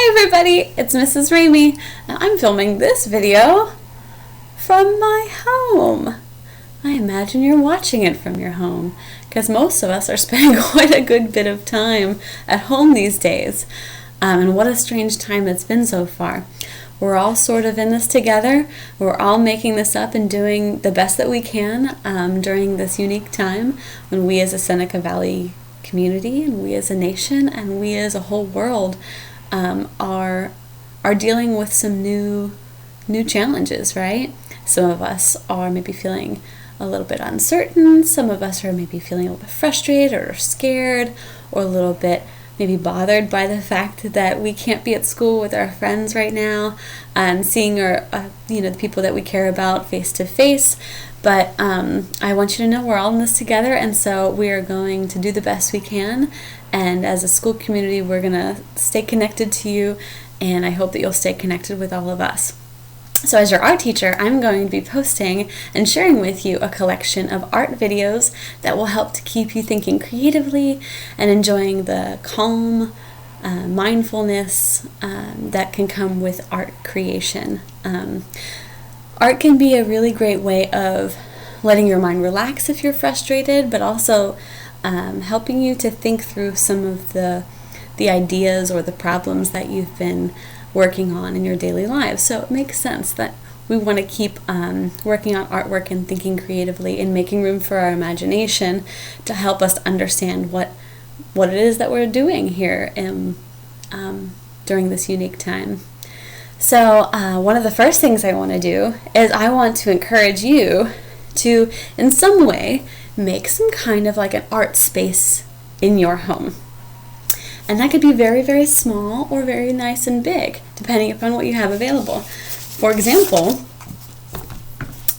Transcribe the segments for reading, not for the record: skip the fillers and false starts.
Hi everybody, it's Mrs. Ramey, and I'm filming this video from my home. I imagine you're watching it from your home, because most of us are spending quite a good bit of time at home these days. And what a strange time it's been so far. We're all sort of in this together. We're all making this up and doing the best that we can during this unique time when we as a Seneca Valley community and we as a nation and we as a whole world are dealing with some new challenges, right? Some of us are maybe feeling a little bit uncertain. Some of us are maybe feeling a little bit frustrated or scared or a little bit maybe bothered by the fact that we can't be at school with our friends right now and seeing our, the people that we care about face to face. But I want you to know we're all in this together, and so we are going to do the best we can. And as a school community, we're going to stay connected to you, and I hope that you'll stay connected with all of us. So as your art teacher, I'm going to be posting and sharing with you a collection of art videos that will help to keep you thinking creatively and enjoying the calm mindfulness that can come with art creation. Art can be a really great way of letting your mind relax if you're frustrated, but also helping you to think through some of the ideas or the problems that you've been working on in your daily lives. So it makes sense that we want to keep working on artwork and thinking creatively and making room for our imagination to help us understand what it is that we're doing here during this unique time. So one of the first things I want to do is I want to encourage you to, in some way, make some kind of like an art space in your home. And that could be very, very small or very nice and big, depending upon what you have available. For example,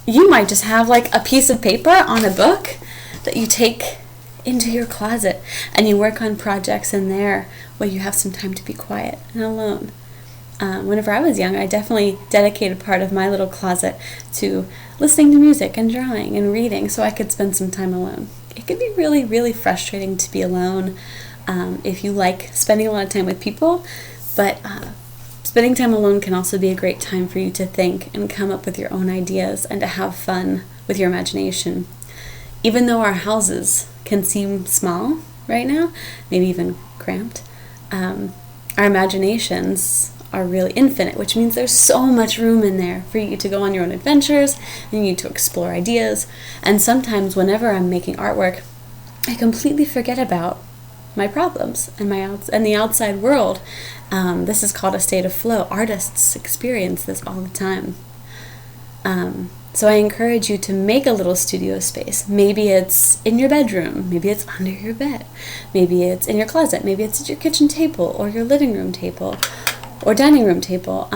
you might just have like a piece of paper on a book that you take into your closet and you work on projects in there where you have some time to be quiet and alone. Whenever I was young, I definitely dedicated part of my little closet to listening to music and drawing and reading so I could spend some time alone. It could be really, really frustrating to be alone if you like spending a lot of time with people, but spending time alone can also be a great time for you to think and come up with your own ideas and to have fun with your imagination. Even though our houses can seem small right now, maybe even cramped, our imaginations are really infinite, which means there's so much room in there for you to go on your own adventures and you to explore ideas. And sometimes whenever I'm making artwork, I completely forget about my problems and the outside world. This is called a state of flow. Artists experience this all the time. So I encourage you to make a little studio space. Maybe it's in your bedroom. Maybe it's under your bed. Maybe it's in your closet. Maybe it's at your kitchen table or your living room table or dining room table.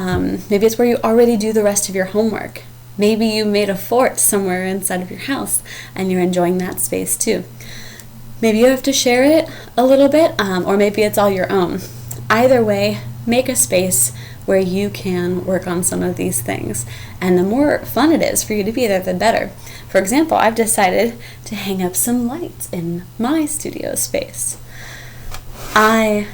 Maybe it's where you already do the rest of your homework. Maybe you made a fort somewhere inside of your house and you're enjoying that space too. Maybe you have to share it a little bit, or maybe it's all your own. Either way, make a space where you can work on some of these things. And the more fun it is for you to be there, the better. For example, I've decided to hang up some lights in my studio space. I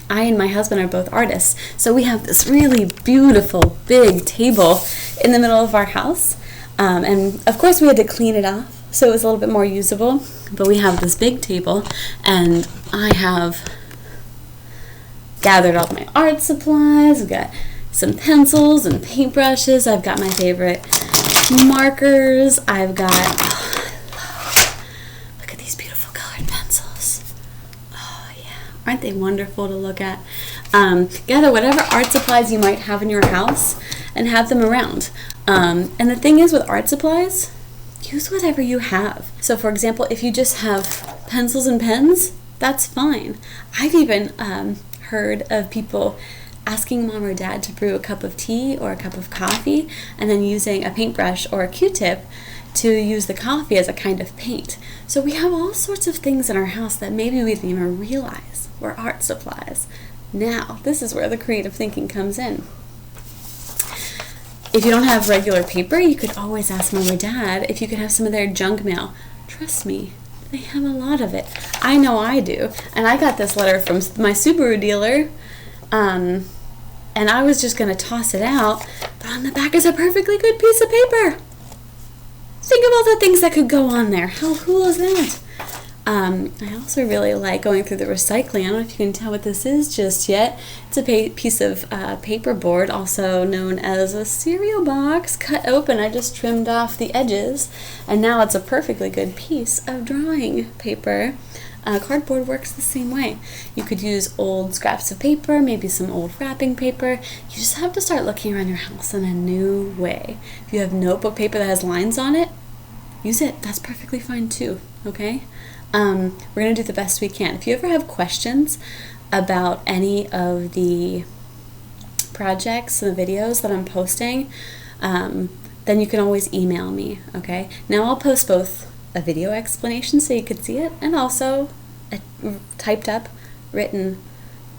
and my husband are both artists, so we have this really beautiful big table in the middle of our house. And of course we had to clean it off, so it was a little bit more usable, but we have this big table, and I have gathered all my art supplies. I've got some pencils and paintbrushes. I've got my favorite markers. I've got, look at these beautiful colored pencils. Oh yeah, aren't they wonderful to look at? Gather whatever art supplies you might have in your house and have them around. And the thing is with art supplies, use whatever you have. So for example, if you just have pencils and pens, that's fine. I've even heard of people asking mom or dad to brew a cup of tea or a cup of coffee and then using a paintbrush or a Q-tip to use the coffee as a kind of paint. So we have all sorts of things in our house that maybe we didn't even realize were art supplies. Now, this is where the creative thinking comes in. If you don't have regular paper, you could always ask mom or dad if you could have some of their junk mail. Trust me, they have a lot of it. I know I do. And I got this letter from my Subaru dealer, and I was just going to toss it out, but on the back is a perfectly good piece of paper. Think of all the things that could go on there. How cool is that? I also really like going through the recycling. I don't know if you can tell what this is just yet. It's a piece of paperboard, also known as a cereal box, cut open. I just trimmed off the edges, and now it's a perfectly good piece of drawing paper. Cardboard works the same way. You could use old scraps of paper, maybe some old wrapping paper. You just have to start looking around your house in a new way. If you have notebook paper that has lines on it, use it. That's perfectly fine too, okay? We're going to do the best we can. If you ever have questions about any of the projects and the videos that I'm posting, then you can always email me, okay? Now I'll post both a video explanation so you could see it, and also a typed up, written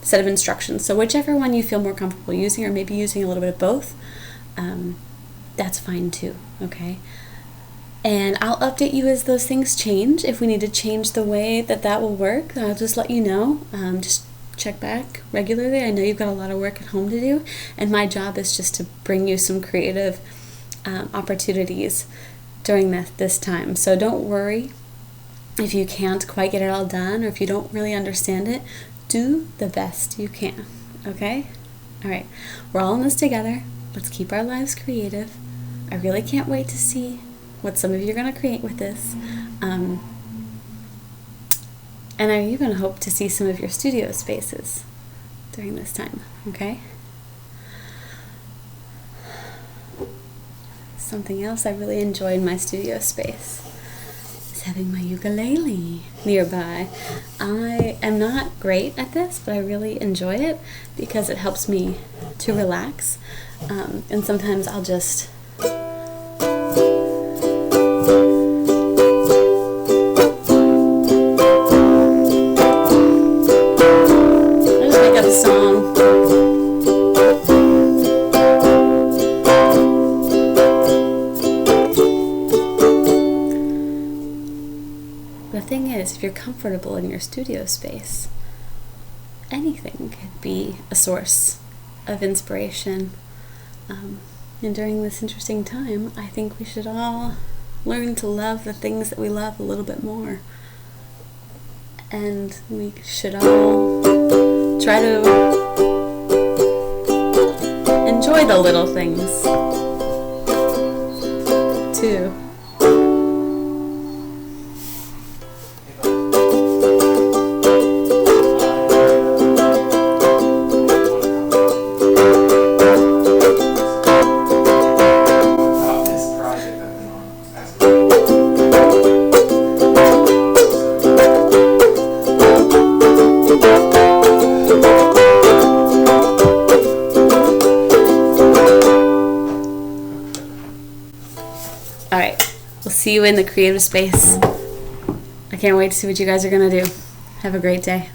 set of instructions. So whichever one you feel more comfortable using, or maybe using a little bit of both, that's fine too, okay? And I'll update you as those things change. If we need to change the way that will work, I'll just let you know. Just check back regularly. I know you've got a lot of work at home to do, and my job is just to bring you some creative opportunities during this time. So don't worry if you can't quite get it all done, or if you don't really understand it. Do the best you can, okay? All right, we're all in this together. Let's keep our lives creative. I really can't wait to see what some of you are going to create with this. And I even hope to see some of your studio spaces during this time, okay? Something else I really enjoy in my studio space is having my ukulele nearby. I am not great at this, but I really enjoy it because it helps me to relax. And sometimes I'll just make up a song. The thing is, if you're comfortable in your studio space, anything could be a source of inspiration. And during this interesting time, I think we should all learn to love the things that we love a little bit more. And we should all try to enjoy the little things too. All right, we'll see you in the creative space. I can't wait to see what you guys are going to do. Have a great day.